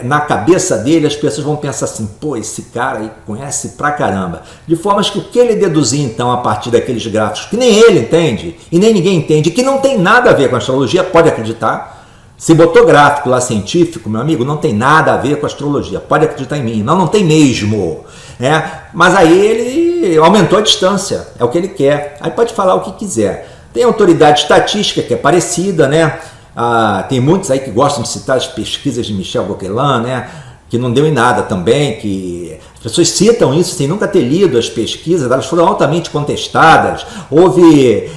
na cabeça dele as pessoas vão pensar assim, pô, esse cara aí conhece pra caramba. De formas que o que ele deduzir então a partir daqueles gráficos, que nem ele entende e nem ninguém entende, que não tem nada a ver com astrologia, pode acreditar. Se botou gráfico lá científico, meu amigo, não tem nada a ver com astrologia, pode acreditar em mim. Não tem mesmo. Mas aí ele aumentou a distância, é o que ele quer. Aí pode falar o que quiser. Tem autoridade estatística que é parecida, né? Tem muitos aí que gostam de citar as pesquisas de Michel Gauquelin, né? Que não deu em nada também, que as pessoas citam isso sem nunca ter lido as pesquisas, elas foram altamente contestadas, houve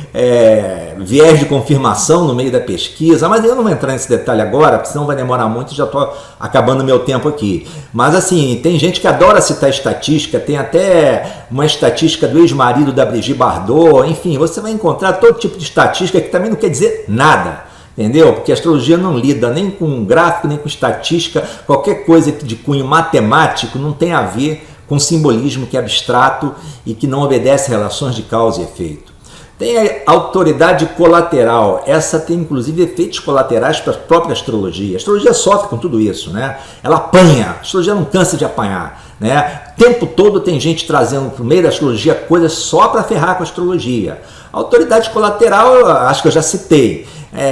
viés de confirmação no meio da pesquisa, mas eu não vou entrar nesse detalhe agora, porque senão vai demorar muito e já estou acabando meu tempo aqui. Mas assim, tem gente que adora citar estatística, tem até uma estatística do ex-marido da Brigitte Bardot, enfim, você vai encontrar todo tipo de estatística que também não quer dizer nada. Entendeu? Porque a astrologia não lida nem com gráfico, nem com estatística, qualquer coisa de cunho matemático não tem a ver com simbolismo que é abstrato e que não obedece a relações de causa e efeito. Tem a autoridade colateral, essa tem inclusive efeitos colaterais para a própria astrologia. A astrologia sofre com tudo isso, né? Ela apanha, a astrologia não cansa de apanhar, né? O tempo todo tem gente trazendo para o meio da astrologia coisas só para ferrar com a astrologia. A autoridade colateral, eu acho que eu já citei.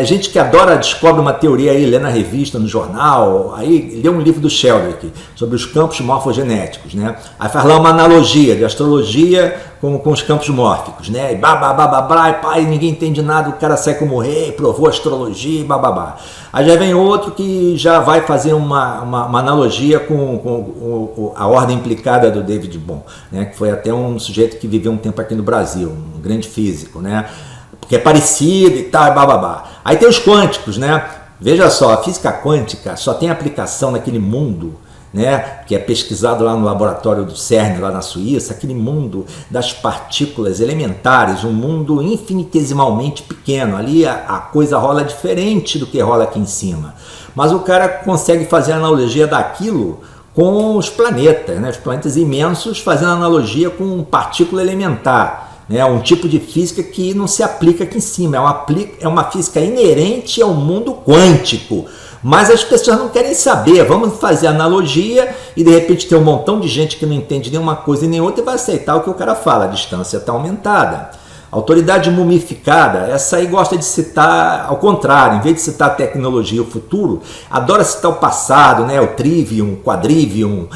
Gente que adora, descobre uma teoria aí, lê na revista, no jornal, aí lê um livro do Sheldrake sobre os campos morfogenéticos, né? Aí faz lá uma analogia de astrologia com os campos mórficos, né? E e ninguém entende nada, o cara sai como rei, provou a astrologia, bababá. Aí já vem outro que já vai fazer uma analogia com a ordem implicada do David Bohm, né? Que foi até um sujeito que viveu um tempo aqui no Brasil, um grande físico, né? Que é parecido e tal, bababá. Aí tem os quânticos, né? Veja só, a física quântica só tem aplicação naquele mundo, né? Que é pesquisado lá no laboratório do CERN, lá na Suíça, aquele mundo das partículas elementares, um mundo infinitesimalmente pequeno. Ali a coisa rola diferente do que rola aqui em cima. Mas o cara consegue fazer a analogia daquilo com os planetas, né? Os planetas imensos, fazendo analogia com partícula elementar. É um tipo de física que não se aplica aqui em cima, é uma física inerente ao mundo quântico. Mas as pessoas não querem saber, vamos fazer analogia e de repente tem um montão de gente que não entende nenhuma coisa e nem outra e vai aceitar o que o cara fala, a distância está aumentada. Autoridade mumificada, essa aí gosta de citar ao contrário, em vez de citar a tecnologia e o futuro, adora citar o passado, né? O trivium, quadrivium,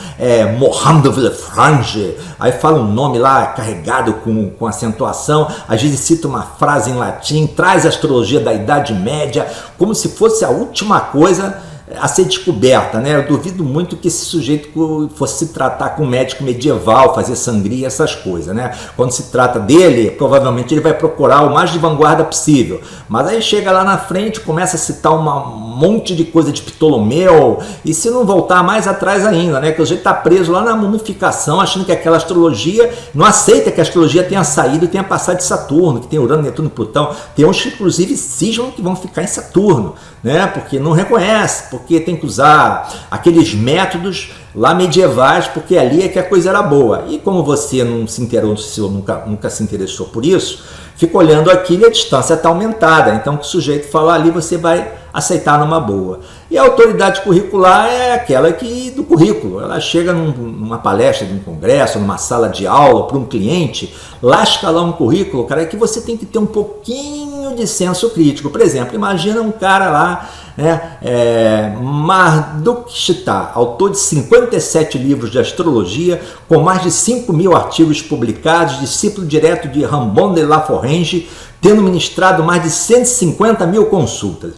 Mohammed Villefranche, aí fala um nome lá carregado com acentuação, às vezes cita uma frase em latim, traz a astrologia da Idade Média, como se fosse a última coisa a ser descoberta, né? Eu duvido muito que esse sujeito fosse se tratar com um médico medieval, fazer sangria, essas coisas, né? Quando se trata dele, provavelmente ele vai procurar o mais de vanguarda possível. Mas aí chega lá na frente, começa a citar um monte de coisa de Ptolomeu, e se não voltar mais atrás ainda, né? Que o sujeito está preso lá na mumificação, achando que aquela astrologia, não aceita que a astrologia tenha saído e tenha passado de Saturno, que tem Urano, Netuno e Plutão. Tem uns que inclusive cismam que vão ficar em Saturno, né? Porque não reconhece, porque tem que usar aqueles métodos lá medievais, porque ali é que a coisa era boa. E como você não se interessou, nunca se interessou por isso, fica olhando aquilo e a distância está aumentada. Então, o que o sujeito falar ali, você vai aceitar numa boa. E a autoridade curricular é aquela do currículo. Ela chega numa palestra, num congresso, numa sala de aula, para um cliente, lasca lá um currículo, cara, é que você tem que ter um pouquinho de senso crítico. Por exemplo, imagina um cara lá, né, Marduk Shita, autor de 57 livros de astrologia, com mais de 5.000 artigos publicados, discípulo direto de Rambon de La Forenge, tendo ministrado mais de 150.000 consultas.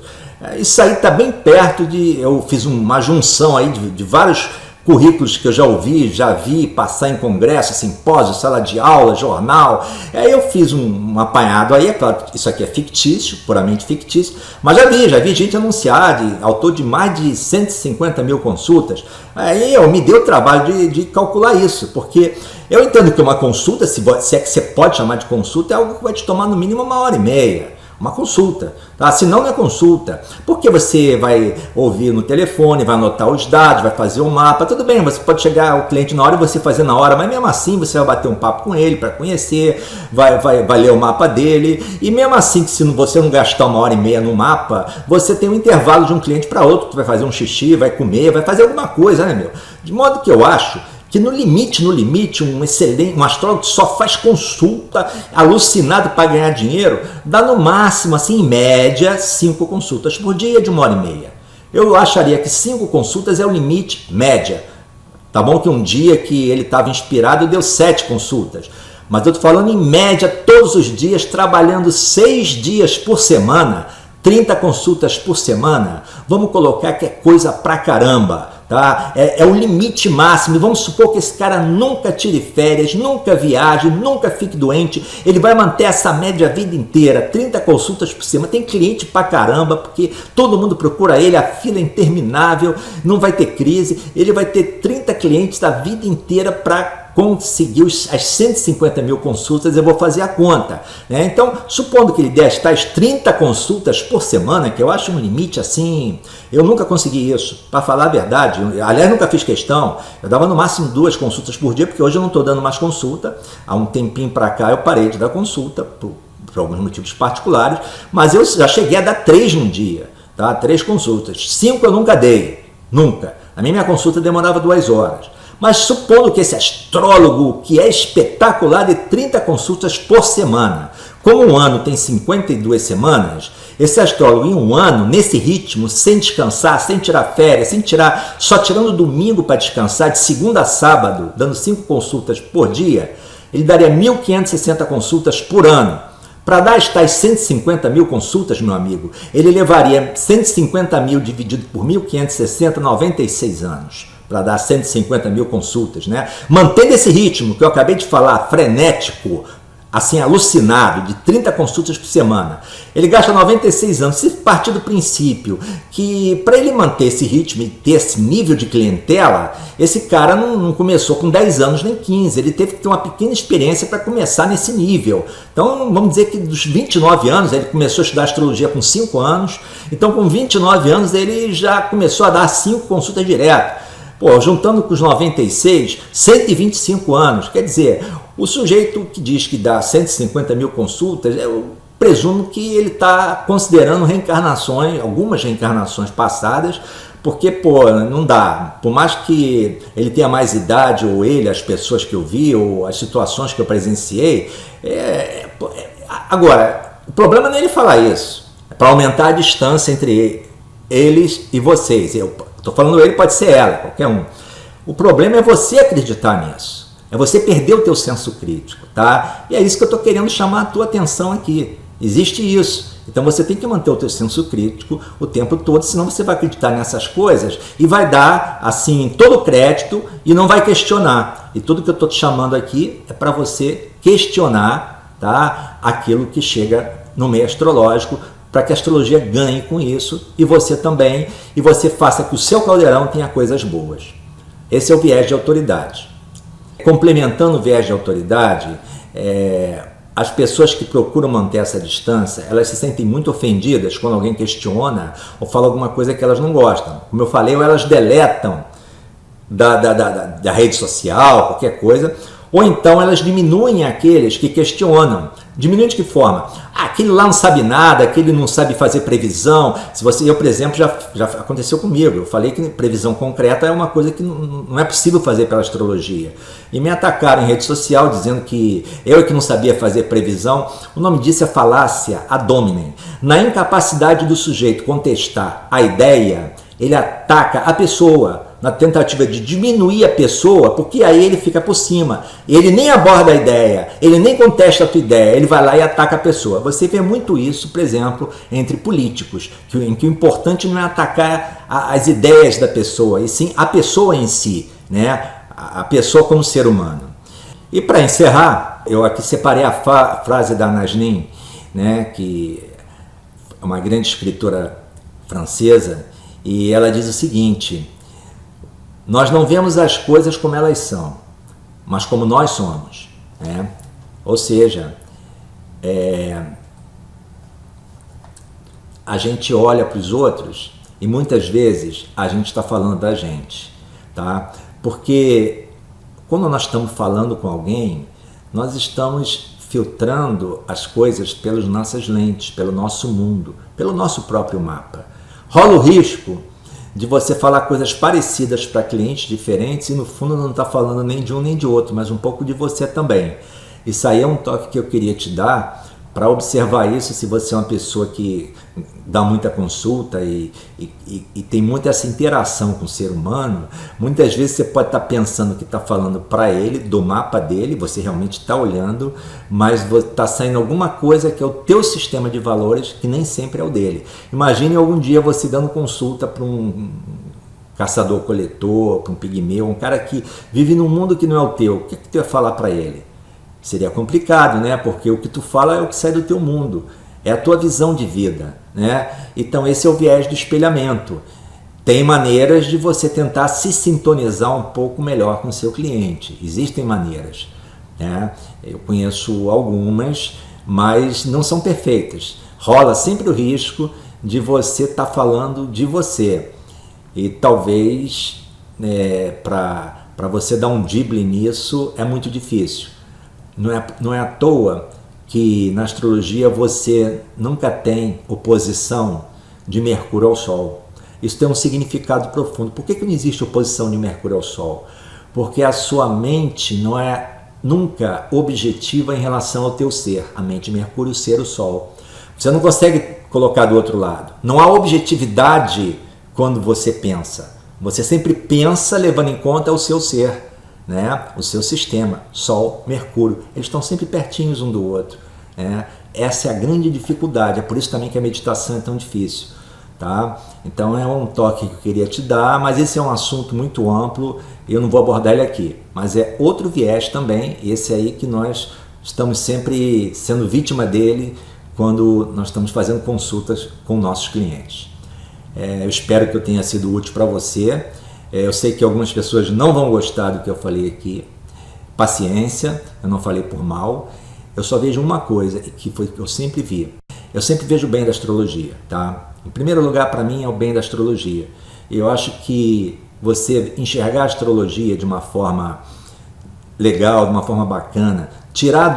Isso aí está bem perto de... Eu fiz uma junção aí de vários currículos que eu já ouvi, já vi passar em congresso, simpósio, sala de aula, jornal. Aí eu fiz um apanhado aí, é claro, isso aqui é fictício, puramente fictício, mas já vi gente anunciar, autor de mais de 150 mil consultas. Aí eu me dei o trabalho de calcular isso, porque eu entendo que uma consulta, se é que você pode chamar de consulta, é algo que vai te tomar no mínimo 1h30. Uma consulta, tá? Se não é consulta, porque você vai ouvir no telefone, vai anotar os dados, vai fazer o mapa, tudo bem, você pode chegar ao cliente na hora e você fazer na hora, mas mesmo assim você vai bater um papo com ele para conhecer, vai ler o mapa dele, e mesmo assim que se você não gastar 1h30 no mapa, você tem um intervalo de um cliente para outro, que vai fazer um xixi, vai comer, vai fazer alguma coisa, né, meu? De modo que eu acho que no limite, um astrólogo que só faz consulta, alucinado para ganhar dinheiro, dá no máximo, assim, em média, 5 consultas por dia de 1h30. Eu acharia que 5 consultas é o limite média. Tá bom que um dia que ele estava inspirado deu 7 consultas. Mas eu estou falando em média, todos os dias, trabalhando 6 dias por semana, 30 consultas por semana. Vamos colocar que é coisa pra caramba. Tá? É o limite máximo. Vamos supor que esse cara nunca tire férias, nunca viaje, nunca fique doente. Ele vai manter essa média a vida inteira, 30 consultas por semana. Tem cliente pra caramba, porque todo mundo procura ele, a fila é interminável, não vai ter crise. Ele vai ter 30 clientes a vida inteira para conseguir as 150 mil consultas. Eu vou fazer a conta, né? Então, supondo que ele desse tais 30 consultas por semana, que eu acho um limite assim, eu nunca consegui isso, para falar a verdade. Aliás, nunca fiz questão, eu dava no máximo 2 consultas por dia, porque hoje eu não estou dando mais consulta. Há um tempinho para cá eu parei de dar consulta, por alguns motivos particulares, mas eu já cheguei a dar 3 num dia, tá? 3 consultas, 5 eu nunca dei, nunca. A minha consulta demorava 2 horas. Mas supondo que esse astrólogo, que é espetacular, de 30 consultas por semana, como um ano tem 52 semanas, esse astrólogo em um ano, nesse ritmo, sem descansar, sem tirar férias, só tirando domingo para descansar, de segunda a sábado, dando 5 consultas por dia, ele daria 1.560 consultas por ano. Para dar as tais 150 mil consultas, meu amigo, ele levaria 150 mil dividido por 1.560, 96 anos. Para dar 150 mil consultas, né? Mantendo esse ritmo que eu acabei de falar, frenético, assim, alucinado, de 30 consultas por semana, ele gasta 96 anos. Se partir do princípio que para ele manter esse ritmo e ter esse nível de clientela, esse cara não começou com 10 anos nem 15, ele teve que ter uma pequena experiência para começar nesse nível. Então, vamos dizer que dos 29 anos, ele começou a estudar astrologia com 5 anos, então com 29 anos ele já começou a dar 5 consultas direto. Pô, juntando com os 96, 125 anos. Quer dizer, o sujeito que diz que dá 150 mil consultas, eu presumo que ele está considerando reencarnações, algumas reencarnações passadas, porque, pô, não dá. Por mais que ele tenha mais idade, ou ele, as pessoas que eu vi, ou as situações que eu presenciei. Agora, o problema não é ele falar isso. É para aumentar a distância entre eles e vocês. Estou falando ele, pode ser ela, qualquer um. O problema é você acreditar nisso. É você perder o teu senso crítico, tá? E é isso que eu estou querendo chamar a tua atenção aqui. Existe isso. Então você tem que manter o teu senso crítico o tempo todo, senão você vai acreditar nessas coisas e vai dar, assim, todo o crédito e não vai questionar. E tudo que eu estou te chamando aqui é para você questionar, tá? Aquilo que chega no meio astrológico, para que a astrologia ganhe com isso, e você também, e você faça que o seu caldeirão tenha coisas boas. Esse é o viés de autoridade. Complementando o viés de autoridade, as pessoas que procuram manter essa distância, elas se sentem muito ofendidas quando alguém questiona ou fala alguma coisa que elas não gostam. Como eu falei, ou elas deletam da rede social, qualquer coisa, ou então elas diminuem aqueles que questionam. Diminuem de que forma? Aquele lá não sabe nada, aquele não sabe fazer previsão. Eu, por exemplo, já aconteceu comigo. Eu falei que previsão concreta é uma coisa que não é possível fazer pela astrologia. E me atacaram em rede social dizendo que eu que não sabia fazer previsão. O nome disso é falácia ad hominem. Na incapacidade do sujeito contestar a ideia, ele ataca a pessoa. na tentativa de diminuir a pessoa, porque aí ele fica por cima. Ele nem aborda a ideia, ele nem contesta a tua ideia, ele vai lá e ataca a pessoa. Você vê muito isso, por exemplo, entre políticos, em que o importante não é atacar as ideias da pessoa, e sim a pessoa em si, né? A pessoa como ser humano. E para encerrar, eu aqui separei a frase da Nazanin, né, que é uma grande escritora francesa, e ela diz o seguinte: nós não vemos as coisas como elas são, mas como nós somos, né? Ou seja, a gente olha para os outros e muitas vezes a gente está falando da gente, tá? Porque quando nós estamos falando com alguém, nós estamos filtrando as coisas pelas nossas lentes, pelo nosso mundo, pelo nosso próprio mapa. Rola o risco de você falar coisas parecidas para clientes diferentes e no fundo não está falando nem de um nem de outro, mas um pouco de você também. Isso aí é um toque que eu queria te dar para observar isso. Se você é uma pessoa que dá muita consulta e tem muita essa interação com o ser humano, muitas vezes você pode estar pensando que está falando para ele, do mapa dele, você realmente está olhando, mas está saindo alguma coisa que é o teu sistema de valores, que nem sempre é o dele. Imagine algum dia você dando consulta para um caçador-coletor, para um pigmeu, um cara que vive num mundo que não é o teu. O que tu ia falar para ele? Seria complicado, né? Porque o que tu fala é o que sai do teu mundo, é a tua visão de vida, né? Então esse é o viés do espelhamento. Tem maneiras de você tentar se sintonizar um pouco melhor com o seu cliente. Existem maneiras, né? Eu conheço algumas, mas não são perfeitas. Rola sempre o risco de você estar falando de você. E talvez para você dar um drible nisso é muito difícil. Não é à toa que na astrologia você nunca tem oposição de Mercúrio ao Sol. Isso tem um significado profundo. Por que não existe oposição de Mercúrio ao Sol? Porque a sua mente não é nunca objetiva em relação ao teu ser. A mente Mercúrio, o ser, o Sol. Você não consegue colocar do outro lado. Não há objetividade quando você pensa. Você sempre pensa levando em conta o seu ser, né? O seu sistema, Sol, Mercúrio, eles estão sempre pertinhos um do outro, né? Essa é a grande dificuldade, é por isso também que a meditação é tão difícil, tá? Então é um toque que eu queria te dar, mas esse é um assunto muito amplo e eu não vou abordar ele aqui, mas é outro viés também, esse aí que nós estamos sempre sendo vítima dele quando nós estamos fazendo consultas com nossos clientes. Eu espero que eu tenha sido útil para você. Eu sei que algumas pessoas não vão gostar do que eu falei aqui. Paciência, eu não falei por mal. Eu só vejo uma coisa, que foi que eu sempre vi. Eu sempre vejo o bem da astrologia, tá? Em primeiro lugar, para mim, é o bem da astrologia. Eu acho que você enxergar a astrologia de uma forma legal, de uma forma bacana, tirar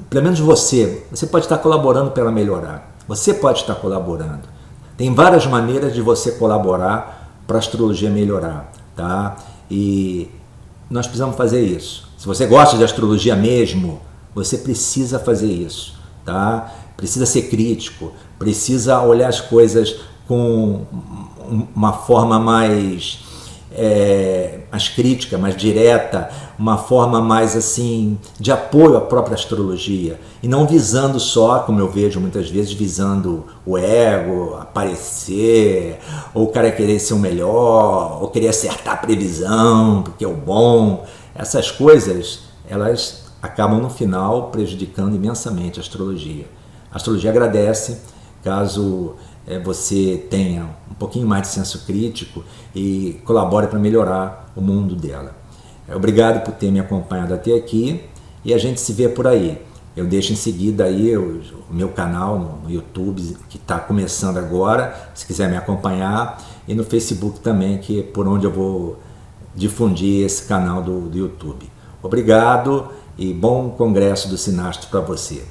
pelo menos você pode estar colaborando para ela melhorar. Você pode estar colaborando. Tem várias maneiras de você colaborar para a astrologia melhorar, tá? E nós precisamos fazer isso. Se você gosta de astrologia mesmo, você precisa fazer isso, tá? Precisa ser crítico, precisa olhar as coisas com uma forma mais crítica, mais direta, uma forma mais assim de apoio à própria astrologia e não visando só, como eu vejo muitas vezes, visando o ego, aparecer, ou o cara querer ser o melhor, ou querer acertar a previsão porque é o bom. Essas coisas, elas acabam no final prejudicando imensamente a astrologia. A astrologia agradece caso você tenha um pouquinho mais de senso crítico e colabore para melhorar o mundo dela. Obrigado por ter me acompanhado até aqui e a gente se vê por aí. Eu deixo em seguida aí o meu canal no YouTube, que está começando agora, se quiser me acompanhar, e no Facebook também, que é por onde eu vou difundir esse canal do YouTube. Obrigado e bom congresso do Sinastro para você.